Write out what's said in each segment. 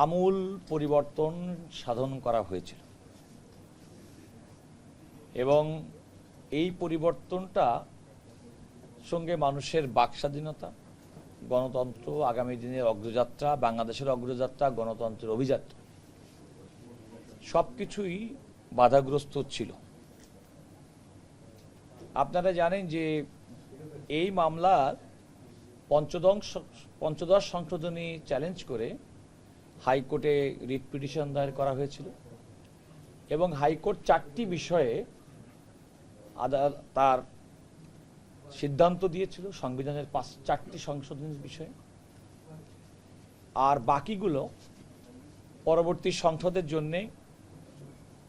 আমূল পরিবর্তন সাধন করা হয়েছিল এবং এই পরিবর্তনটা সঙ্গে মানুষের বাকস্বাধীনতা, গণতন্ত্র, আগামী দিনের অগ্রযাত্রা, বাংলাদেশের অগ্রযাত্রা, গণতন্ত্রের অভিযাত্রা সবকিছুই বাধাগ্রস্ত ছিল। আপনারা জানেন যে এই মামলার পঞ্চদশ সংশোধনী চ্যালেঞ্জ করে হাইকোর্টে রিট পিটিশন দায়ের করা হয়েছিল এবং হাইকোর্ট 4টি বিষয়ে তার সিদ্ধান্ত দিয়েছিল সংবিধানের 4টি সংশোধনীর বিষয়ে, আর বাকিগুলো পরবর্তী সংসদের জন্যে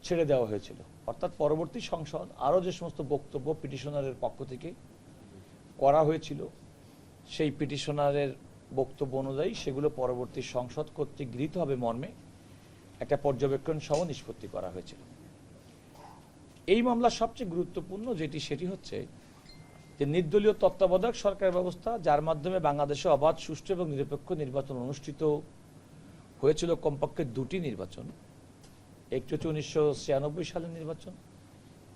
ছেড়ে দেওয়া হয়েছিল। অর্থাৎ পরবর্তী সংসদ আরও যে সমস্ত বক্তব্য পিটিশনারের পক্ষ থেকে করা হয়েছিল সেই পিটিশনারের বক্তব্য অনুযায়ী সেগুলো পরবর্তী সংসদ কর্তৃক গৃহীত হবে মর্মে একটা পর্যবেক্ষণ সহ নিষ্পত্তি করা হয়েছিল। এই মামলার সবচেয়ে গুরুত্বপূর্ণ সেটি হচ্ছে যে নির্দলীয় তত্ত্বাবধায়ক সরকার ব্যবস্থা, যার মাধ্যমে বাংলাদেশে অবাধ, সুষ্ঠু এবং নিরপেক্ষ নির্বাচন অনুষ্ঠিত হয়েছিল, কমপক্ষে 2টি নির্বাচন। একটি হচ্ছে 1996 সালের নির্বাচন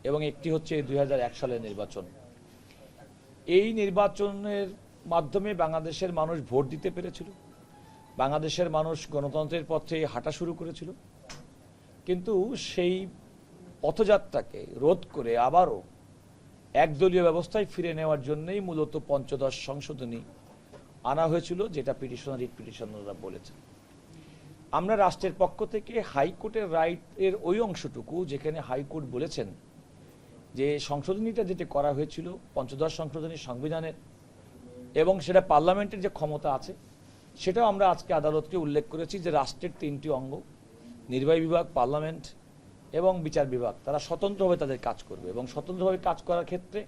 এবং একটি হচ্ছে 2001 সালের নির্বাচন। এই নির্বাচনের মাধ্যমে বাংলাদেশের মানুষ ভোট দিতে পেরেছিল, বাংলাদেশের মানুষ গণতন্ত্রের পথে হাঁটা শুরু করেছিল, কিন্তু সেই পথযাত্রাকে রোধ করে আবারও একদলীয় ব্যবস্থায় ফিরে নেওয়ার জন্যই মূলত পঞ্চদশ সংশোধনী আনা হয়েছিল, যেটা পিটিশনার রিট পিটিশনাররা বলেছেন। আমরা রাষ্ট্রের পক্ষ থেকে হাইকোর্টের রাইটের ওই অংশটুকু যেখানে হাইকোর্ট বলেছেন যে সংশোধনীটা যেটা করা হয়েছিল পঞ্চদশ সংশোধনী সংবিধানের এবং সেটা পার্লামেন্টের যে ক্ষমতা আছে, সেটাও আমরা আজকে আদালতকে উল্লেখ করেছি যে রাষ্ট্রের 3টি অঙ্গ, নির্বাহী বিভাগ, পার্লামেন্ট এবং বিচার বিভাগ, তারা স্বতন্ত্রভাবে তাদের কাজ করবে এবং স্বতন্ত্রভাবে কাজ করার ক্ষেত্রে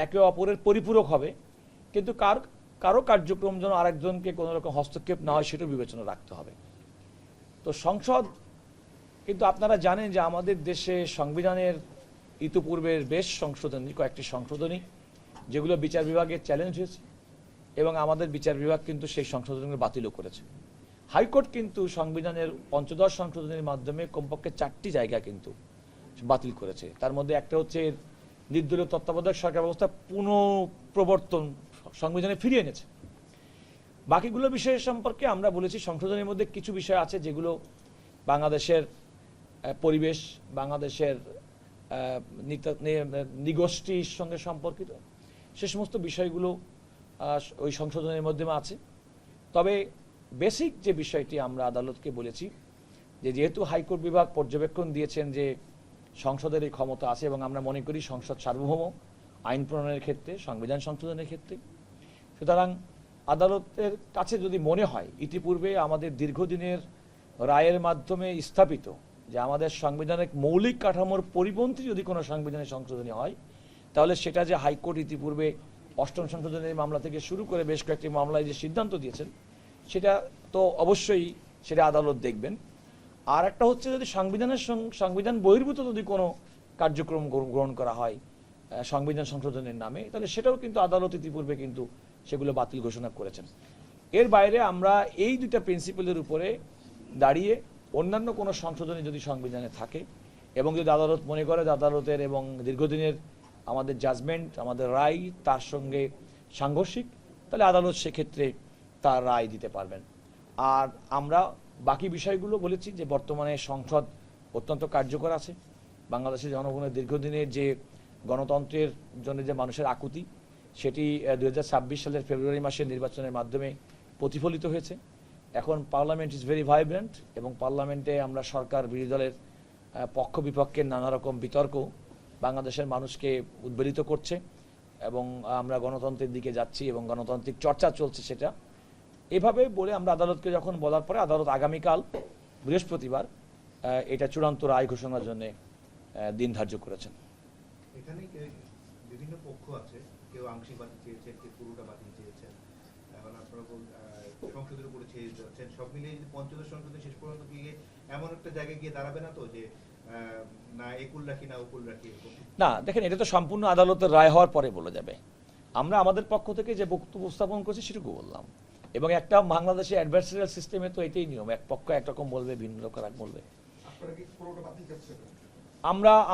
একে অপরের পরিপূরক হবে, কিন্তু কারো কার্যক্রম যেন আরেকজনকে কোনো রকম হস্তক্ষেপ না হয় সেটা বিবেচনা রাখতে হবে। তো সংসদ, কিন্তু আপনারা জানেন যে আমাদের দেশে সংবিধানের ইতিপূর্বের বেশ সংশোধনী, কয়েকটি সংশোধনী যেগুলো বিচার বিভাগের চ্যালেঞ্জ হয়েছে এবং আমাদের বিচার বিভাগ কিন্তু সেই সংশোধনীগুলো বাতিলও করেছে। হাইকোর্ট কিন্তু সংবিধানের পঞ্চদশ সংশোধনীর মাধ্যমে কমপক্ষে 4টি জায়গা কিন্তু বাতিল করেছে। তার মধ্যে একটা হচ্ছে নির্দলীয় তত্ত্বাবধায়ক সরকার ব্যবস্থা পুনঃপ্রবর্তন সংবিধানে ফিরিয়ে এনেছে। বাকিগুলো বিষয় সম্পর্কে আমরা বলেছি সংশোধনের মধ্যে কিছু বিষয় আছে যেগুলো বাংলাদেশের পরিবেশ, বাংলাদেশের নিগোষ্ঠীর সঙ্গে সম্পর্কিত, সে সমস্ত বিষয়গুলো ওই সংশোধনের মধ্যে আছে। তবে বেসিক যে বিষয়টি আমরা আদালতকে বলেছি যে যেহেতু হাইকোর্ট বিভাগ পর্যবেক্ষণ দিয়েছেন যে সংসদের এই ক্ষমতা আছে এবং আমরা মনে করি সংসদ সার্বভৌম আইন প্রণয়নের ক্ষেত্রে, সংবিধান সংশোধনের ক্ষেত্রে, সুতরাং আদালতের কাছে যদি মনে হয় ইতিপূর্বে আমাদের দীর্ঘদিনের রায়ের মাধ্যমে স্থাপিত যে আমাদের সাংবিধানিক মৌলিক কাঠামোর পরিপন্থী যদি কোনো সাংবিধানিক সংশোধনী হয়, তাহলে সেটা যে হাইকোর্ট ইতিপূর্বে 8ম সংশোধনের মামলা থেকে শুরু করে বেশ কয়েকটি মামলায় যে সিদ্ধান্ত দিয়েছেন, সেটা তো অবশ্যই সেটা আদালত দেখবেন। আর একটা হচ্ছে যদি সংবিধান বহির্ভূত যদি কোনো কার্যক্রম গ্রহণ করা হয় সংবিধান সংশোধনের নামে, তাহলে সেটাও কিন্তু আদালত ইতিপূর্বে কিন্তু সেগুলো বাতিল ঘোষণা করেছেন। এর বাইরে আমরা এই 2টা প্রিন্সিপালের উপরে দাঁড়িয়ে অন্যান্য কোনো সংশোধনী যদি সংবিধানে থাকে এবং যদি আদালত মনে করে যে আদালতের এবং দীর্ঘদিনের আমাদের জাজমেন্ট, আমাদের রায় তার সঙ্গে সাংঘর্ষিক, তাহলে আদালত সেক্ষেত্রে তার রায় দিতে পারবেন। আর আমরা বাকি বিষয়গুলো বলেছি যে বর্তমানে সংসদ অত্যন্ত কার্যকর আছে, বাংলাদেশের জনগণের দীর্ঘদিনের যে গণতন্ত্রের জন্য যে মানুষের আকুতি, সেটি 2026 সালের ফেব্রুয়ারি মাসের নির্বাচনের মাধ্যমে প্রতিফলিত হয়েছে। এখন পার্লামেন্ট ইজ ভেরি ভাইব্রেন্ট এবং পার্লামেন্টে আমরা সরকার বিরোধী দলের পক্ষ বিপক্ষের নানা রকম বিতর্ক বাংলাদেশের মানুষকে উদ্বেলিত করছে এবং আমরা গণতন্ত্রের দিকে যাচ্ছি এবং গণতান্ত্রিক চর্চা চলছে। সেটা এভাবে বলে আমরা আদালতকে যখন বলার পরে আদালত আগামীকাল বৃহস্পতিবার এটা চূড়ান্ত রায় ঘোষণার জন্য দিন ধার্য করেছেন। এখানে বিভিন্ন পক্ষ আছে, কেউ আংশিক বাতিল চেয়েছেন, কেউ পুরোটা বাতিল চেয়েছেন। এখন আপনারা সংসদের উপরে ছেড়ে যাচ্ছেন, সব মিলিয়ে যদি পঞ্চদশ সংসদে শেষ পর্যন্ত গিয়ে এমন একটা জায়গায় গিয়ে দাঁড়াবে না তো যে না একুল রাখি না উকুল রাখি? না, দেখেন, এটা তো সম্পূর্ণ আদালতের রায় হওয়ার পরে বলে যাবে। আমরা আমাদের পক্ষ থেকে যে বক্তব্য উপস্থাপন করছি সেটুকু বললাম। এবং একটা বাংলাদেশে অ্যাডভার্সারিয়াল সিস্টেমে তো এটাই নিয়ম, এক পক্ষ একরকম বলবে, ভিন্ন লোক আর এক বলবে।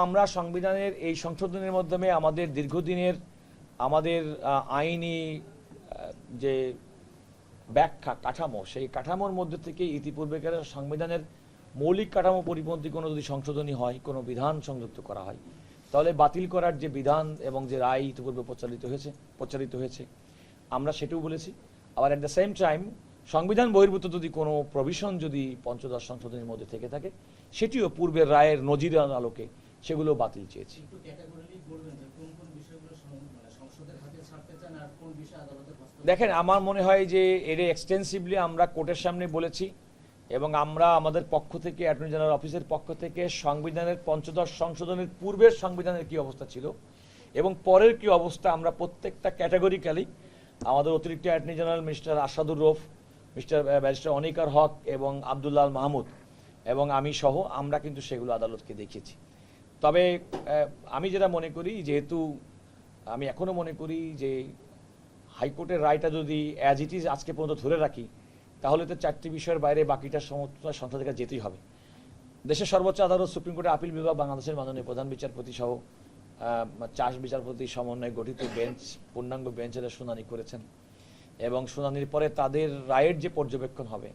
আমরা সংবিধানের এই সংশোধনের মাধ্যমে আমাদের দীর্ঘদিনের আমাদের আইনি যে ব্যাখ্যা কাঠামো, সেই কাঠামোর মধ্যে থেকে ইতিপূর্বেকার সংবিধানের মৌলিক কাঠামো পরিপন্থী কোনো যদি সংশোধনী হয়, কোনো বিধান সংযুক্ত করা হয়, তাহলে বাতিল করার যে বিধান এবং যে রায় ইতিপূর্বে প্রচারিত হয়েছে আমরা সেটাও বলেছি। আবার অ্যাট দ্য সেম টাইম সংবিধান বহির্ভূত যদি কোনো প্রভিশন যদি পঞ্চদশ সংশোধনীর মধ্যে থেকে থাকে, সেটিও পূর্বের রায়ের নজিরের আলোকে সেগুলো বাতিল চেয়েছি। দেখেন, আমার মনে হয় যে এর এক্সটেন্সিভলি আমরা কোর্টের সামনে বলেছি এবং আমরা আমাদের পক্ষ থেকে অ্যাটর্নি জেনারেল অফিসের পক্ষ থেকে সংবিধানের পঞ্চদশ সংশোধনের পূর্বের সংবিধানের কি অবস্থা ছিল এবং পরের কি অবস্থা আমরা প্রত্যেকটা ক্যাটাগরিক্যালি আমাদের অতিরিক্ত attorney general mister Asadur Rouf, mister barrister অনিকার হক এবং আব্দুল্লাহ মাহমুদ এবং আমি সহ আমরা কিন্তু সেগুলো আদালতকে দেখিয়েছি। তবে আমি যেটা মনে করি, যেহেতু আমি এখনো মনে করি যে হাইকোর্টের রায়টা যদি অ্যাজ ইট ইজ আজকে পর্যন্ত ধরে রাখি, তাহলে তো 4টি বিষয়ের বাইরে বাকিটা সমস্ত সংসদে যেতেই হবে। দেশের সর্বোচ্চ আদালত সুপ্রিম কোর্টের আপিল বিভাগ বাংলাদেশের মাননীয় প্রধান বিচারপতি সহ 4 বিচারপতি সমন্বয়ে গঠিত বেঞ্চ, পূর্ণাঙ্গ বেঞ্চের শুনানি করেছেন এবং শুনানির পরে তাদের রায়ের যে পর্যবেক্ষণ হবে,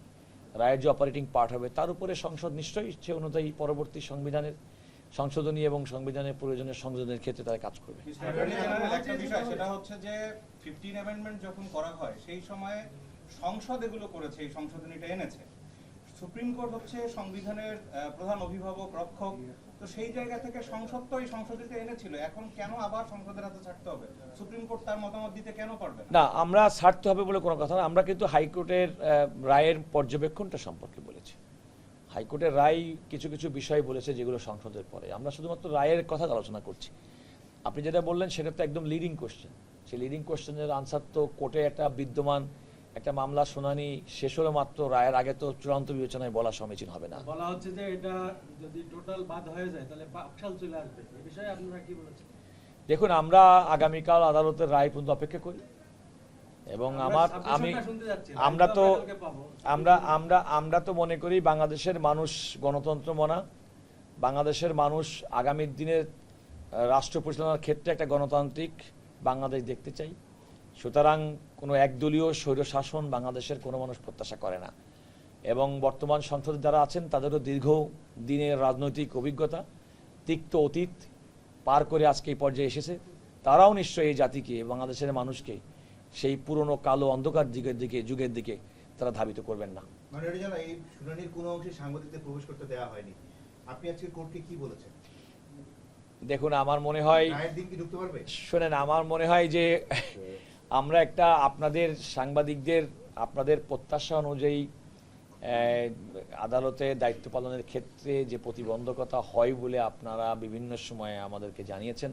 রায়ের যে অপারেটিং পার্ট হবে, তার উপরে সংসদ নিশ্চয়ই সে অনুযায়ী পরবর্তী সংবিধানের সংশোধনী এবং সংবিধানের প্রয়োজনীয় সংশোধনের ক্ষেত্রে তারা কাজ করবে। একটা বিষয় সেটা হচ্ছে যে 15 অ্যামেন্ডমেন্ট যখন করা হয় সেই সময় সংসদ এগুলো করেছে, এই সংশোধনীটা এনেছে। সুপ্রিম কোর্ট হচ্ছে সংবিধানের প্রধান অভিভাবক, রক্ষক, তো সেই জায়গা থেকে সংসদ তো এই সংশোধনীটা এনেছিল, এখন কেন আবার সংসদের হাতে ছাড়তে হবে? সুপ্রিম কোর্ট তার মতামত দিতে কেন পারবে না? আমরা ছাড়তে হবে বলে কোনো কথা না, আমরা কিন্তু হাইকোর্টের রায়ের পর্যবেক্ষণটা সম্পর্কে বলেছি। হাইকোর্টের রায় কিছু কিছু বিষয় বলেছে যেগুলো সংসদের পরে, আমরা শুধুমাত্র রায়ের কথা আলোচনা করছি। আপনি যেটা বললেন সেটা তো একদম লিডিং কোশ্চেন, সেই লিডিং কোশ্চেনের আনসার তো কোর্টে একটা বিদ্যমান একটা মামলা শুনানি শেষ হলো মাত্র, রায়ের আগে তো চূড়ান্ত বিবেচনায় বলা সমীচীন হবে না। বলা হচ্ছে যে এটা যদি টোটাল বাদ হয়ে যায় তাহলে পাকশাল চলে আসবে, এই বিষয়ে আপনারা কি বলেছেন? দেখুন, আমরা আগামীকাল আদালতের রায় পর্যন্ত অপেক্ষা করি এবং আমরা তো মনে করি বাংলাদেশের মানুষ গণতন্ত্র মনা, বাংলাদেশের মানুষ আগামীর দিনের রাষ্ট্র পরিচালনার ক্ষেত্রে একটা গণতান্ত্রিক বাংলাদেশ দেখতে চাই। সুতরাং কোনো একদলীয় স্বৈরশাসন বাংলাদেশের কোনো মানুষ প্রত্যাশা করে না এবং বর্তমান সংসদে যারা আছেন তাদেরও দীর্ঘ দিনের রাজনৈতিক অভিজ্ঞতা, তিক্ত অতীত পার করে আজকে এই পর্যায়ে এসেছে। তারাও নিশ্চয়ই এই জাতিকে, বাংলাদেশের মানুষকে সেই পুরনো কালো অন্ধকার যুগের দিকে তারা ধাবিত করবেন না। এই শুনানির কোনো অংশে সাংবাদিকদের প্রবেশ করতে দেওয়া হয়নি, আপনি আজকে কোর্টকে কি বলেছেন? দেখুন, আমার মনে হয়, শোনেন, আমার মনে হয় যে আমরা একটা আপনাদের সাংবাদিকদের আপনাদের প্রত্যাশা অনুযায়ী আদালতে দায়িত্ব পালনের ক্ষেত্রে যে প্রতিবন্ধকতা হয় বলে আপনারা বিভিন্ন সময়ে আমাদেরকে জানিয়েছেন।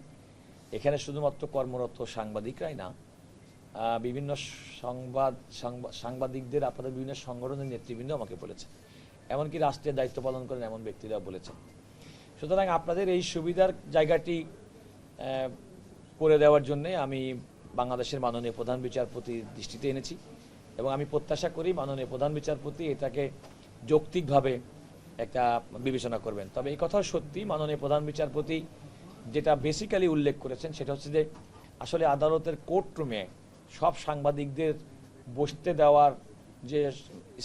এখানে শুধুমাত্র কর্মরত সাংবাদিকরাই না, বিভিন্ন সাংবাদিকদের আপনাদের বিভিন্ন সংগঠনের নেতৃবৃন্দ আমাকে বলেছে, এমনকি রাষ্ট্রের দায়িত্ব পালন করেন এমন ব্যক্তিরা বলেছেন। সুতরাং আপনাদের এই সুবিধার জায়গাটি করে দেওয়ার জন্যে আমি বাংলাদেশের মাননীয় প্রধান বিচারপতির দৃষ্টিতে এনেছি এবং আমি প্রত্যাশা করি মাননীয় প্রধান বিচারপতি এটাকে যৌক্তিকভাবে একটা বিবেচনা করবেন। তবে এই কথাও সত্যি, মাননীয় প্রধান বিচারপতি যেটা বেসিক্যালি উল্লেখ করেছেন সেটা হচ্ছে যে আসলে আদালতের কোর্টরুমে সব সাংবাদিকদের বসতে দেওয়ার যে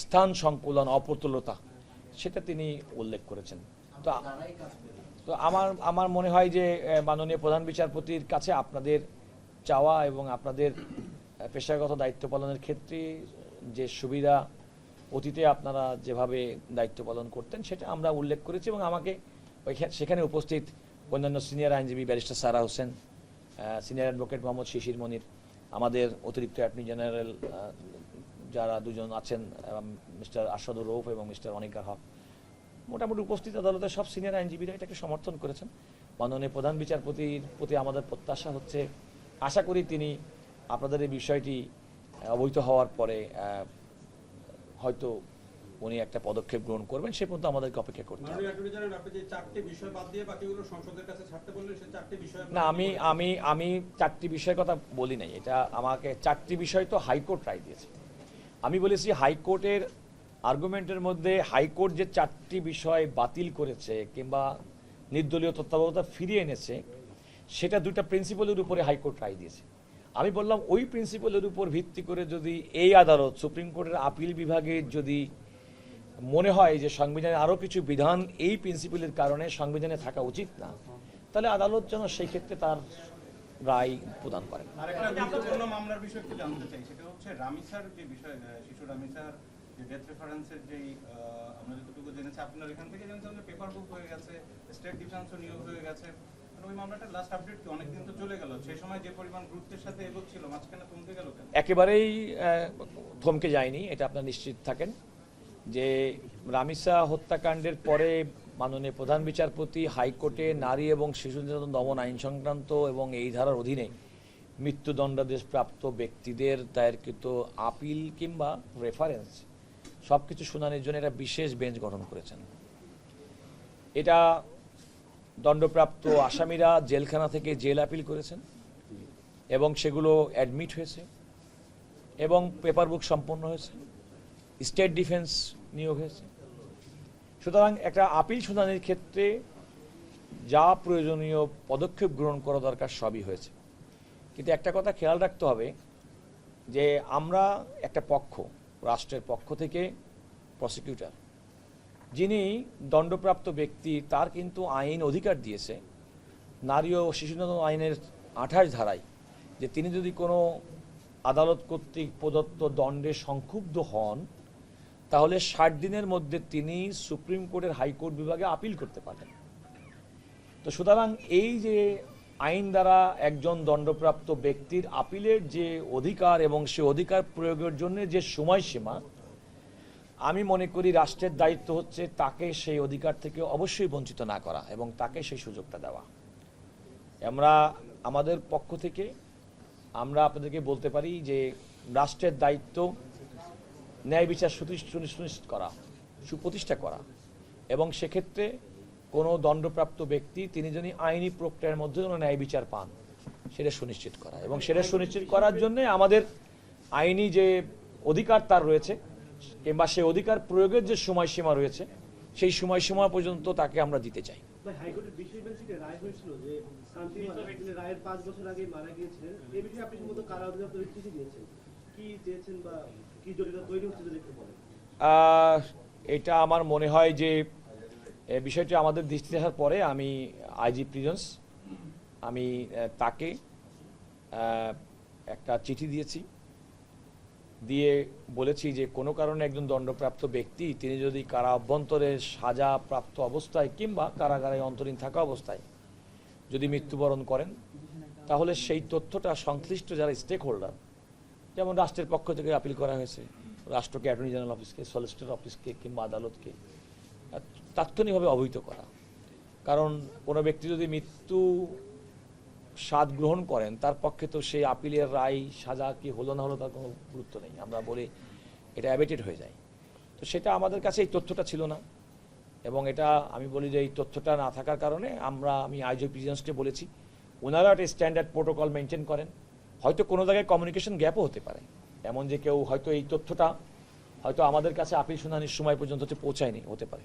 স্থান সংকুলন, অপ্রতুলতা, সেটা তিনি উল্লেখ করেছেন। তো আমার মনে হয় যে মাননীয় প্রধান বিচারপতির কাছে আপনাদের চাওয়া এবং আপনাদের পেশাগত দায়িত্ব পালনের ক্ষেত্রে যে সুবিধা অতীতে আপনারা যেভাবে দায়িত্ব পালন করতেন সেটা আমরা উল্লেখ করেছি এবং আমাকে সেখানে উপস্থিত অন্যান্য সিনিয়র আইনজীবী ব্যারিস্টার সারা হোসেন, সিনিয়র অ্যাডভোকেট মোহাম্মদ শিশির মনির, আমাদের অতিরিক্ত অ্যাটর্নি জেনারেল যারা দুজন আছেন মিস্টার আসাদুর রৌফ এবং মিস্টার অনিকার হক, মোটামুটি উপস্থিত আদালতের সব সিনিয়র আইনজীবীরা এটাকে সমর্থন করেছেন। মাননীয় প্রধান বিচারপতির প্রতি আমাদের প্রত্যাশা হচ্ছে, আশা করি তিনি আপনাদের এই বিষয়টি অবহিত হওয়ার পরে হয়তো উনি একটা পদক্ষেপ গ্রহণ করবেন, সে পর্যন্ত আমাদেরকে অপেক্ষা করতে হবে। না, আমি 4টি বিষয়ের কথা বলি নাই, এটা আমাকে 4টি বিষয় তো হাইকোর্ট রায় দিয়েছে। আমি বলেছি হাইকোর্টের আর্গুমেন্টের মধ্যে হাইকোর্ট যে 4টি বিষয় বাতিল করেছে কিংবা নির্দলীয় তত্ত্বাবধায়কতা ফিরিয়ে এনেছে, সেটা 2টা প্রিন্সিপালের উপরে হাইকোর্ট রায় দিয়েছে। আমি বললাম ওই প্রিন্সিপালের উপর ভিত্তি করে যদি এই আদালত সুপ্রিম কোর্টের আপিল বিভাগে যদি মনে হয় যে সংবিধানে আরও কিছু বিধান এই প্রিন্সিপালের কারণে সংবিধানে থাকা উচিত না, তাহলে আদালত যেন সেই ক্ষেত্রে তার রায় প্রদান করেন। আরেকটা গুরুত্বপূর্ণ মামলার বিষয় একটু জানতে চাই, সেটা হচ্ছে রামিসার যে বিষয়, শিশু রামিসার যে ডেথ রেফারেন্সের যেই আমরা যতটুকু জেনেছি, আপনার এখান থেকে জেনেছেন যে পেপার বুক হয়ে গেছে, স্টেট ডিফেন্সও নিয়োগ হয়ে গেছে, ওই মামলাটার লাস্ট আপডেট কি অনেকদিন তো চলে গেল, সেই সময় যে পরিমাণ গুরুত্বের সাথে এগোচ্ছিল মাঝখানে থমকে গেল কেন? একেবারেই থমকে যায়নি, এটা আপনার নিশ্চিত থাকেন যে রামিসা হত্যাকাণ্ডের পরে মাননীয় প্রধান বিচারপতি হাইকোর্টে নারী এবং শিশু নির্যাতন দমন আইন সংক্রান্ত এবং এই ধারার অধীনে মৃত্যুদণ্ডাদেশপ্রাপ্ত ব্যক্তিদের দায়েরকৃত আপিল কিংবা রেফারেন্স সব কিছু শুনানির জন্য একটা বিশেষ বেঞ্চ গঠন করেছেন। এটা দণ্ডপ্রাপ্ত আসামিরা জেলখানা থেকে জেল আপিল করেছেন এবং সেগুলো অ্যাডমিট হয়েছে এবং পেপার বুক সম্পন্ন হয়েছে, স্টেট ডিফেন্স নিয়োগ হয়েছে। সুতরাং একটা আপিল শুনানির ক্ষেত্রে যা প্রয়োজনীয় পদক্ষেপ গ্রহণ করা দরকার সবই হয়েছে। কিন্তু একটা কথা খেয়াল রাখতে হবে যে আমরা একটা পক্ষ, রাষ্ট্রের পক্ষ থেকে প্রসিকিউটর, যিনি দণ্ডপ্রাপ্ত ব্যক্তি, তার কিন্তু আইন অধিকার দিয়েছে নারী ও শিশু নির্যাতন আইনের 28 ধারায় যে তিনি যদি কোনো আদালত কর্তৃক প্রদত্ত দণ্ডে সংক্ষুব্ধ হন তাহলে 60 দিনের মধ্যে তিনি সুপ্রিম কোর্টের হাইকোর্ট বিভাগে আপিল করতে পারেন। তো সুতরাং এই যে আইন দ্বারা একজন দণ্ডপ্রাপ্ত ব্যক্তির আপিলের যে অধিকার এবং সে অধিকার প্রয়োগের জন্য যে সময়সীমা, আমি মনে করি রাষ্ট্রের দায়িত্ব হচ্ছে তাকে সেই অধিকার থেকে অবশ্যই বঞ্চিত না করা এবং তাকে সেই সুযোগটা দেওয়া। আমরা আমাদের পক্ষ থেকে আমরা আপনাদেরকে বলতে পারি যে রাষ্ট্রের দায়িত্ব ন্যায় বিচার সুনিশ্চিত করা, সুপ্রতিষ্ঠা করা এবং সেক্ষেত্রে কোনো দণ্ডপ্রাপ্ত ব্যক্তি তিনি যদি আইনি প্রক্রিয়ার মধ্যে কোনো ন্যায় বিচার পান সেটা সুনিশ্চিত করা এবং সেটা সুনিশ্চিত করার জন্য আমাদের আইনি যে অধিকার তার রয়েছে কিংবা সেই অধিকার প্রয়োগের যে সময়সীমা রয়েছে সেই সময়সীমা পর্যন্ত তাকে আমরা দিতে চাই। হাইকোর্টের বিশেষ বেঞ্চে রায় হয়েছিল যে তিনি রায়ের 5 বছর আগে মারা গিয়েছিলেন, এই বিষয়ে আপনি সম্ভবত কারা অধিদপ্তরে চিঠি দিয়েছেন, কি চেয়েছেন বা কি জটিলতা তৈরি হচ্ছে যদি একটু বলেন? এটা আমার মনে হয় যে বিষয়টি আমাদের দৃষ্টিতে আসার পরে আমি আইজি প্রিজন্স আমি তাকে একটা চিঠি দিয়েছি, দিয়ে বলেছি যে কোনো কারণে একজন দণ্ডপ্রাপ্ত ব্যক্তি তিনি যদি কারা অভ্যন্তরে সাজা প্রাপ্ত অবস্থায় কিংবা কারাগারে অন্তরীণ থাকা অবস্থায় যদি মৃত্যুবরণ করেন তাহলে সেই তথ্যটা সংশ্লিষ্ট যারা স্টেক হোল্ডার, যেমন রাষ্ট্রের পক্ষ থেকে আপিল করা হয়েছে রাষ্ট্রকে, অ্যাটর্নি জেনারেল অফিসকে, সলিসিটর অফিসকে কিংবা আদালতকে তাৎক্ষণিকভাবে অবহিত করা। কারণ কোনো ব্যক্তি যদি মৃত্যু স্বাদ গ্রহণ করেন তার পক্ষে তো সেই আপিলের রায় সাজা কি হলো না হলো তার কোনো গুরুত্ব নেই, আমরা বলে এটা অ্যাবেটেড হয়ে যায়। তো সেটা আমাদের কাছে এই তথ্যটা ছিল না এবং এটা আমি বলি যে এই তথ্যটা না থাকার কারণে আমি আইজি প্রিজেন্সকে বলেছি ওনারা একটা স্ট্যান্ডার্ড প্রোটোকল মেনটেন করেন। হয়তো কোনো জায়গায় কমিউনিকেশন গ্যাপও হতে পারে, এমন যে কেউ হয়তো এই তথ্যটা হয়তো আমাদের কাছে আপিল শুনানির সময় পর্যন্ত পৌঁছায়নি, হতে পারে।